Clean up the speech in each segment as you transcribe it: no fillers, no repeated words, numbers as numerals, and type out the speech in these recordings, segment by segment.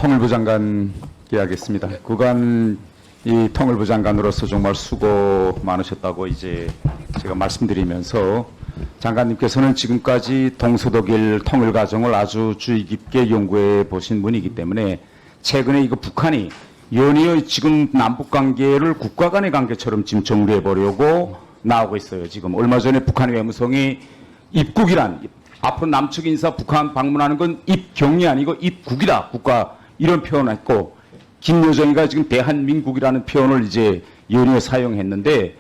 통일부 장관 이야기하겠습니다. 그간 이 통일부 장관으로서 정말 수고 많으셨다고 이제 제가 말씀드리면서 장관님께서는 지금까지 동서독일 통일 과정을 아주 주의 깊게 연구해 보신 분이기 때문에 최근에 이거 북한이 연이어 지금 남북 관계를 국가 간의 관계처럼 지금 정리해 보려고 나오고 있어요. 지금 얼마 전에 북한 외무성이 입국이란 앞으로 남측 인사 북한 방문하는 건 입경이 아니고 입국이다. 국가 이런 표현을 했고 김여정이가 지금 대한민국이라는 표현을 이제 연이어 사용했는데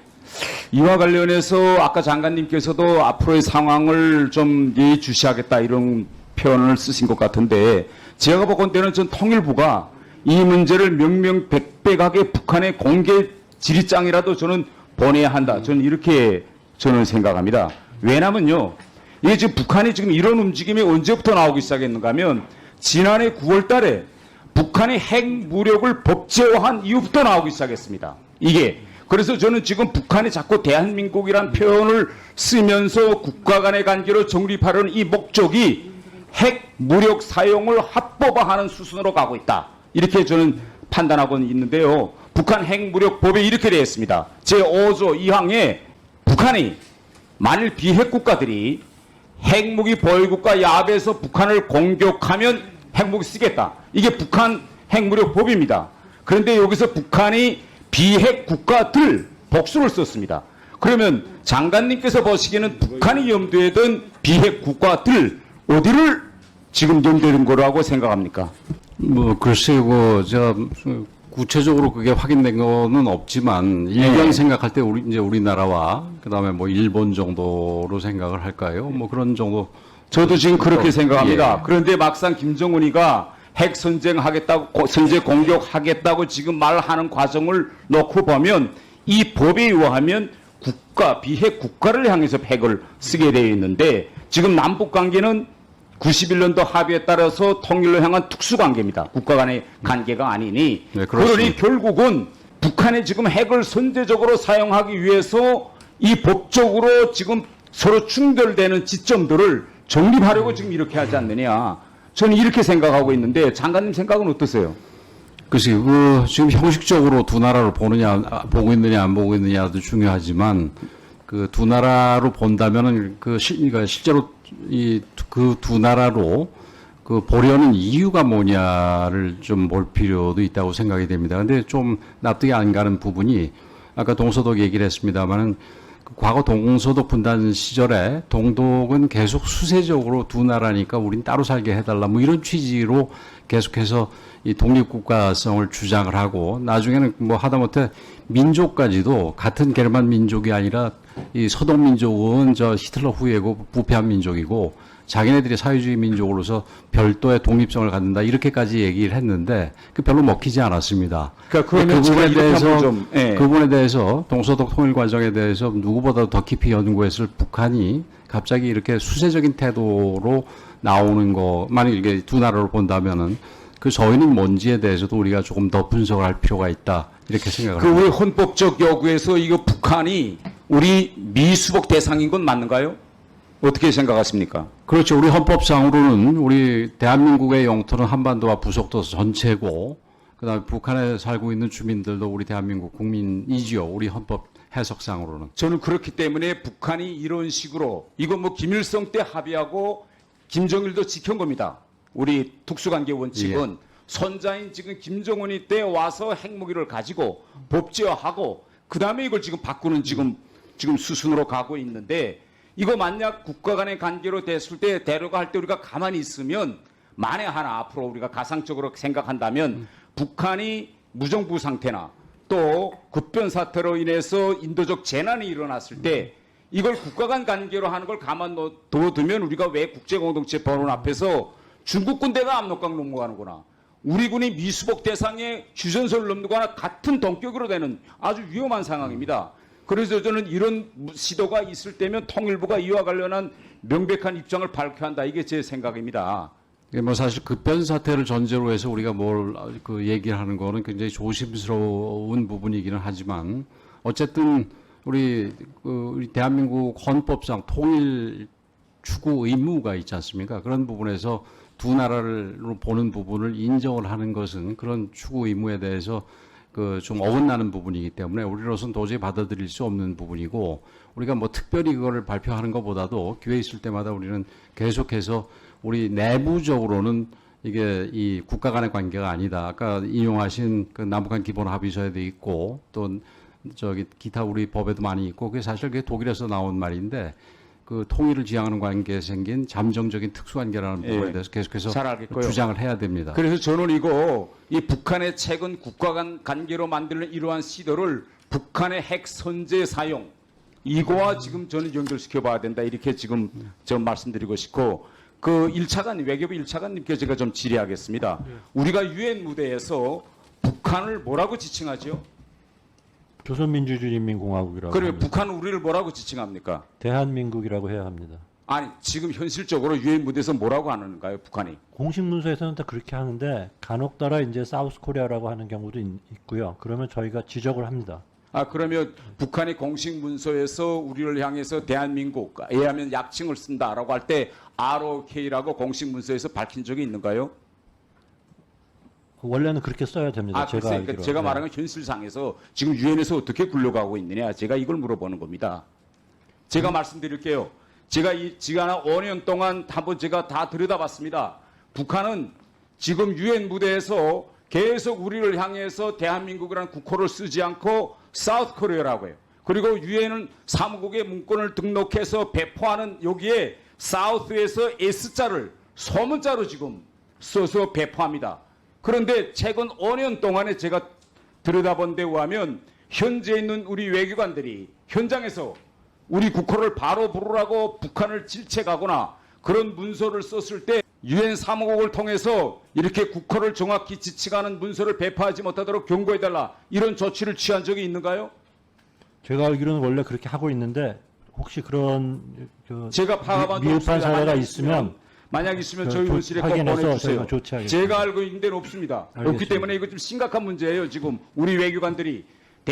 이와 관련해서 아까 장관님께서도 앞으로의 상황을 좀 예의주시하겠다 이런 표현을 쓰신 것 같은데 제가 보건대는 전 통일부가 이 문제를 명명백백하게 북한의 공개 지리장이라도 저는 보내야 한다. 저는 이렇게 저는 생각합니다. 왜냐면요. 이게 지금 북한이 지금 이런 움직임이 언제부터 나오기 시작했는가 하면 지난해 9월 달에 북한의 핵 무력을 법제화한 이후부터 나오기 시작했습니다. 이게. 그래서 저는 지금 북한이 자꾸 대한민국이란 표현을 쓰면서 국가 간의 관계로 정립하려는 이 목적이 핵 무력 사용을 합법화하는 수순으로 가고 있다. 이렇게 저는 판단하고 있는데요. 북한 핵무력법에 이렇게 되어 있습니다. 제5조 2항에 북한이 만일 비핵 국가들이 핵무기 보유국가 야합에서 북한을 공격하면 핵무기 쓰겠다. 이게 북한 핵무력법입니다. 그런데 여기서 북한이 비핵 국가들 복수를 썼습니다. 그러면 장관님께서 보시기에는 북한이 염두에 둔 비핵 국가들 어디를 지금 염두에 둔 거라고 생각합니까? 글쎄요, 제가 구체적으로 그게 확인된 거는 없지만 일반 생각할 때 이제 우리나라와 그다음에 일본 정도로 생각을 할까요? 그런 정도. 저도 지금 그렇게 생각합니다. 그런데 막상 김정은이가 핵 선쟁하겠다고 선제 공격하겠다고 지금 말하는 과정을 놓고 보면 이 법에 의하면 국가 비핵 국가를 향해서 핵을 쓰게 되어 있는데 지금 남북 관계는 91년도 합의에 따라서 통일로 향한 특수관계입니다. 국가 간의 관계가 아니니. 네, 그러니 결국은 북한이 지금 핵을 선제적으로 사용하기 위해서 이 법적으로 지금 서로 충돌되는 지점들을 정립하려고 지금 이렇게 하지 않느냐. 저는 이렇게 생각하고 있는데 장관님 생각은 어떠세요? 글쎄요, 지금 형식적으로 두 나라를 보고 있느냐 안 보고 있느냐도 중요하지만 그 두 나라로 본다면은 그러니까 실제로 그 두 나라로 보려는 이유가 뭐냐를 좀 볼 필요도 있다고 생각이 됩니다. 근데 좀 납득이 안 가는 부분이 아까 동서독 얘기를 했습니다만은 과거 동서독 분단 시절에 동독은 계속 수세적으로 두 나라니까 우린 따로 살게 해달라 이런 취지로 계속해서 이 독립국가성을 주장을 하고 나중에는 하다못해 민족까지도 같은 게르만 민족이 아니라 이 서독 민족은 히틀러 후예고 부패한 민족이고 자기네들이 사회주의 민족으로서 별도의 독립성을 갖는다 이렇게까지 얘기를 했는데 별로 먹히지 않았습니다. 그러니까 그 부분에 대해서 동서독 통일 과정에 대해서 누구보다도 더 깊이 연구했을 북한이 갑자기 이렇게 수세적인 태도로 나오는 거 만약 이게 두 나라로 본다면은 그 저희는 뭔지에 대해서도 우리가 조금 더 분석을 할 필요가 있다 이렇게 생각을 합니다. 우리 헌법적 요구에서 이거 북한이 우리 미수복 대상인 건 맞는가요? 어떻게 생각하십니까? 그렇죠. 우리 헌법상으로는 우리 대한민국의 영토는 한반도와 부속도 전체고 그다음에 북한에 살고 있는 주민들도 우리 대한민국 국민이지요. 우리 헌법 해석상으로는. 저는 그렇기 때문에 북한이 이런 식으로 이거 김일성 때 합의하고 김정일도 지킨 겁니다. 우리 특수관계 원칙은 손자인 지금 김정은이 때 와서 핵무기를 가지고 법제화하고 그다음에 이걸 지금 바꾸는 지금 수순으로 가고 있는데 이거 만약 국가 간의 관계로 됐을 때 대로가 할 때 우리가 가만히 있으면 만에 하나 앞으로 우리가 가상적으로 생각한다면 북한이 무정부 상태나 또 급변 사태로 인해서 인도적 재난이 일어났을 때 이걸 국가 간 관계로 하는 걸 가만 둬두면 우리가 왜 국제공동체 법원 앞에서 중국 군대가 압록강 넘어가는구나. 우리 군이 미수복 대상의 휴전선을 넘는거나 같은 동격으로 되는 아주 위험한 상황입니다. 그래서 저는 이런 시도가 있을 때면 통일부가 이와 관련한 명백한 입장을 밝혀야 한다. 이게 제 생각입니다. 사실 급변 사태를 전제로 해서 우리가 얘기를 하는 거는 굉장히 조심스러운 부분이기는 하지만 어쨌든 우리 대한민국 헌법상 통일 추구 의무가 있지 않습니까? 그런 부분에서 두 나라로 보는 부분을 인정을 하는 것은 그런 추구 의무에 대해서 그 좀 어긋나는 부분이기 때문에 우리로서는 도저히 받아들일 수 없는 부분이고 우리가 뭐 특별히 그거를 발표하는 것보다도 기회 있을 때마다 우리는 계속해서 우리 내부적으로는 이게 이 국가 간의 관계가 아니다. 아까 인용하신 그 남북한 기본 합의서에도 있고 또 저기 기타 우리 법에도 많이 있고 그게 사실 그게 독일에서 나온 말인데 그 통일을 지향하는 관계에 생긴 잠정적인 특수관계라는 부분에 대해서 계속해서 잘 알겠고요. 주장을 해야 됩니다. 그래서 저는 이거 이 북한의 최근 국가 간 관계로 만드는 이러한 시도를 북한의 핵 선제 사용 이거와 지금 저는 연결시켜 봐야 된다 이렇게 지금 좀 말씀드리고 싶고 그 1차관 외교부 1차관님께 제가 좀 질의하겠습니다. 우리가 유엔 무대에서 북한을 뭐라고 지칭하죠? 조선민주주의인민공화국이라고 그러면 합니다. 북한은 우리를 뭐라고 지칭합니까? 대한민국이라고 해야 합니다. 아니 지금 현실적으로 유엔 무대에서 뭐라고 하는가요, 북한이? 공식 문서에서는 다 그렇게 하는데 간혹 따라 이제 사우스 코리아라고 하는 경우도 있고요. 그러면 저희가 지적을 합니다. 아 그러면 북한이 공식 문서에서 우리를 향해서 대한민국, 예하면 약칭을 쓴다라고 할 때 ROK라고 공식 문서에서 밝힌 적이 있는가요? 원래는 그렇게 써야 됩니다. 아, 제가 글쎄, 알기로. 제가 네. 말하는 건 현실상에서 지금 유엔에서 어떻게 굴러가고 있느냐, 제가 이걸 물어보는 겁니다. 제가 말씀드릴게요. 제가 이 지난 5년 동안 한번 제가 다 들여다봤습니다. 북한은 지금 유엔 무대에서 계속 우리를 향해서 대한민국이라는 국호를 쓰지 않고 사우스 코리아라고 해요. 그리고 유엔은 사무국의 문건을 등록해서 배포하는 여기에 사우스에서 S자를 소문자로 지금 써서 배포합니다. 그런데 최근 5년 동안에 제가 들여다본 데 의하면 현재 있는 우리 외교관들이 현장에서 우리 국호를 바로 부르라고 북한을 질책하거나 그런 문서를 썼을 때 유엔 사무국을 통해서 이렇게 국호를 정확히 지칭하는 문서를 배포하지 못하도록 경고해달라 이런 조치를 취한 적이 있는가요? 제가 알기로는 원래 그렇게 하고 있는데 혹시 그런 제가 파악한 미흡한 사례가 있으면 만약 있으면 그 저희 조- 원실에 꼭 확인해서 보내주세요. 저희가 조치하겠습니다. 제가 알고 있는 데는 없습니다. 없기 알겠습니다. 때문에 이거 좀 심각한 문제예요. 지금 우리 외교관들이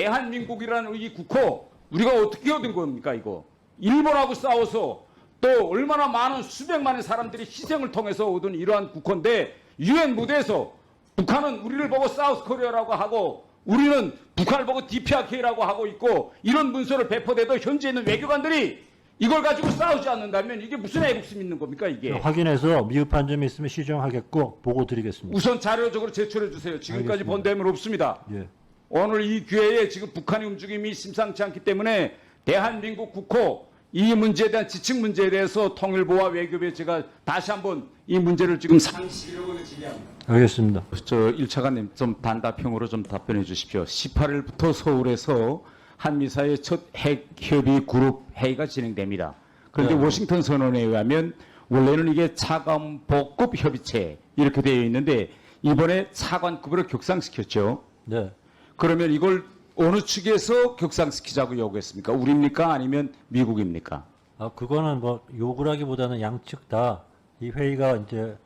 대한민국이라는 이 국호 우리가 어떻게 얻은 겁니까 이거? 일본하고 싸워서 또 얼마나 많은 수백만의 사람들이 희생을 통해서 얻은 이러한 국호인데 유엔 무대에서 북한은 우리를 보고 사우스 코리아라고 하고 우리는 북한을 보고 DPRK라고 하고 있고 이런 문서를 배포돼도 현재 있는 외교관들이 이걸 가지고 싸우지 않는다면 이게 무슨 애국심 있는 겁니까 이게? 확인해서 미흡한 점이 있으면 시정하겠고 보고 드리겠습니다. 우선 자료적으로 제출해 주세요. 지금까지 알겠습니다. 본 대면 없습니다. 예. 오늘 이 기회에 지금 북한의 움직임이 심상치 않기 때문에 대한민국 국호 이 문제에 대한 지칭 문제에 대해서 통일부와 외교부에 제가 다시 한번 이 문제를 지금 상시하고 질의합니다. 알겠습니다. 저 1차관님 좀 단답형으로 좀 답변해 주십시오. 18일부터 서울에서 한미 사이의 첫 핵협의 그룹 회의가 진행됩니다. 그런데 네. 워싱턴 선언에 의하면 원래는 이게 차관보급 협의체 이렇게 되어 있는데 이번에 차관급으로 격상시켰죠. 네. 그러면 이걸 어느 측에서 격상시키자고 요구했습니까? 우리입니까? 아니면 미국입니까? 아, 그거는 뭐 요구를 하기보다는 양측 다 이 회의가 이제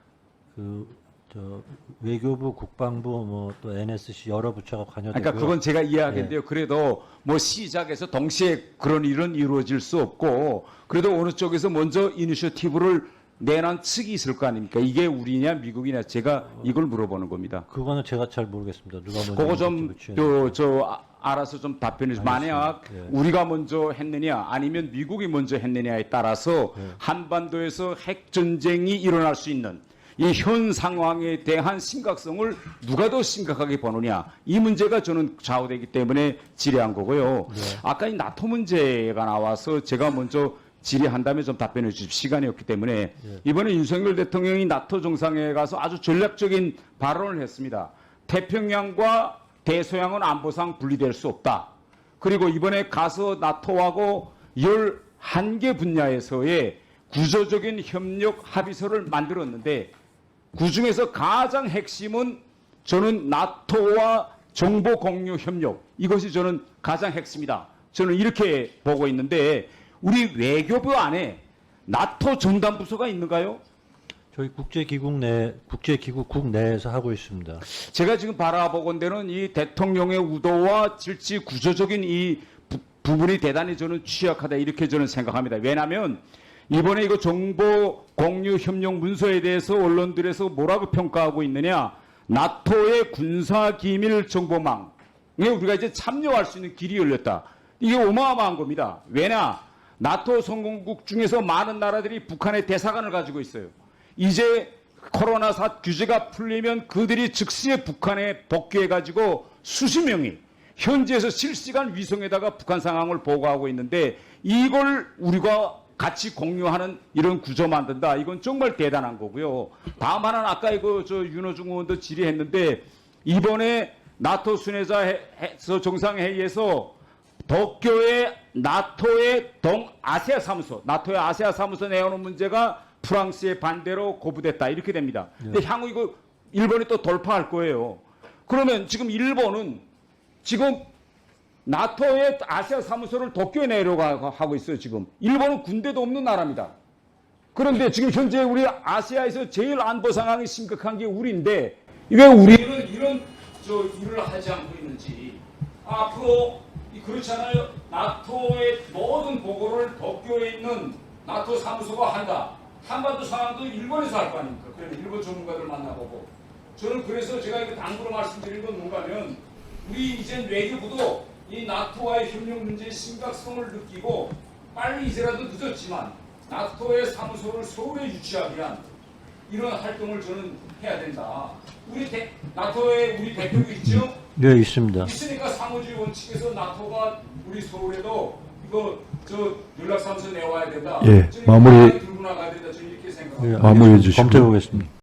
외교부, 국방부, 뭐 또 NSC 여러 부처가 관여되고요. 그러니까 그건 제가 이해하겠는데요. 그래도 뭐 시작해서 동시에 그런 일은 이루어질 수 없고 그래도 어느 쪽에서 먼저 이니셔티브를 내놓은 측이 있을 거 아닙니까? 이게 우리냐 미국이냐 제가 이걸 물어보는 겁니다. 그거는 제가 잘 모르겠습니다. 누가 먼저 그거 좀 인itiative 취했는지. 알아서 좀 답변해 주세요. 만약 예. 우리가 먼저 했느냐 아니면 미국이 먼저 했느냐에 따라서 한반도에서 핵 전쟁이 일어날 수 있는 이 현 상황에 대한 심각성을 누가 더 심각하게 보느냐 이 문제가 저는 좌우되기 때문에 질의한 거고요. 아까 이 나토 문제가 나와서 제가 먼저 질의한다면 좀 답변해 주십시오. 시간이 없기 때문에 이번에 윤석열 대통령이 나토 정상회에 가서 아주 전략적인 발언을 했습니다. 태평양과 대서양은 안보상 분리될 수 없다. 그리고 이번에 가서 나토하고 11개 분야에서의 구조적인 협력 합의서를 만들었는데 그중에서 가장 핵심은 저는 나토와 정보 공유 협력 이것이 저는 가장 핵심이다. 저는 이렇게 보고 있는데 우리 외교부 안에 나토 전담부서가 있는가요? 저희 국제기구국 내에서 하고 있습니다. 제가 지금 바라보건대는 이 대통령의 우도와 질지 구조적인 이 부분이 대단히 저는 취약하다 이렇게 저는 생각합니다. 왜냐하면 이번에 이거 정보 공유 협력 문서에 대해서 언론들에서 뭐라고 평가하고 있느냐? 나토의 군사 기밀 정보망에 우리가 이제 참여할 수 있는 길이 열렸다. 이게 어마어마한 겁니다. 왜냐? 나토 성공국 중에서 많은 나라들이 북한의 대사관을 가지고 있어요. 이제 코로나 규제가 풀리면 그들이 즉시에 북한에 복귀해가지고 수십 명이 현지에서 실시간 위성에다가 북한 상황을 보고하고 있는데 이걸 우리가 같이 공유하는 이런 구조 만든다. 이건 정말 대단한 거고요. 다음 하나는 아까 이거 윤호중 의원도 질의했는데 이번에 나토 순회자에서 정상회의에서 도쿄의 나토의 동아시아 사무소, 나토의 아시아 사무소 내어놓은 문제가 프랑스의 반대로 거부됐다. 이렇게 됩니다. 근데 향후 이거 일본이 또 돌파할 거예요. 그러면 지금 일본은 지금 나토의 아시아 사무소를 도쿄에 내려고 하고 있어요, 지금. 일본은 군대도 없는 나라입니다. 그런데 지금 현재 우리 아시아에서 제일 안보 상황이 심각한 게 우리인데, 왜 우리는 이런 일을 하지 않고 있는지. 앞으로, 그렇잖아요. 나토의 모든 보고를 도쿄에 있는 나토 사무소가 한다. 한반도 상황도 일본에서 할 거 아닙니까? 그러면 일본 전문가들 만나보고. 저는 그래서 제가 이거 당부로 말씀드린 건 뭔가면, 우리 이제 외교부도 이 나토와의 협력 문제의 심각성을 느끼고 빨리 이제라도 늦었지만 나토의 사무소를 서울에 유치하기 위한 이런 활동을 저는 해야 된다. 나토에 우리 대표도 있죠? 네, 있습니다. 있으니까 상호주의 원칙에서 나토가 우리 서울에도 이거 연락사무소 내와야 된다. 예, 저는 마무리- 들고 나가야 된다. 저는 이렇게 생각합니다. 예, 마무리해 주시고요. 검토해 보겠습니다.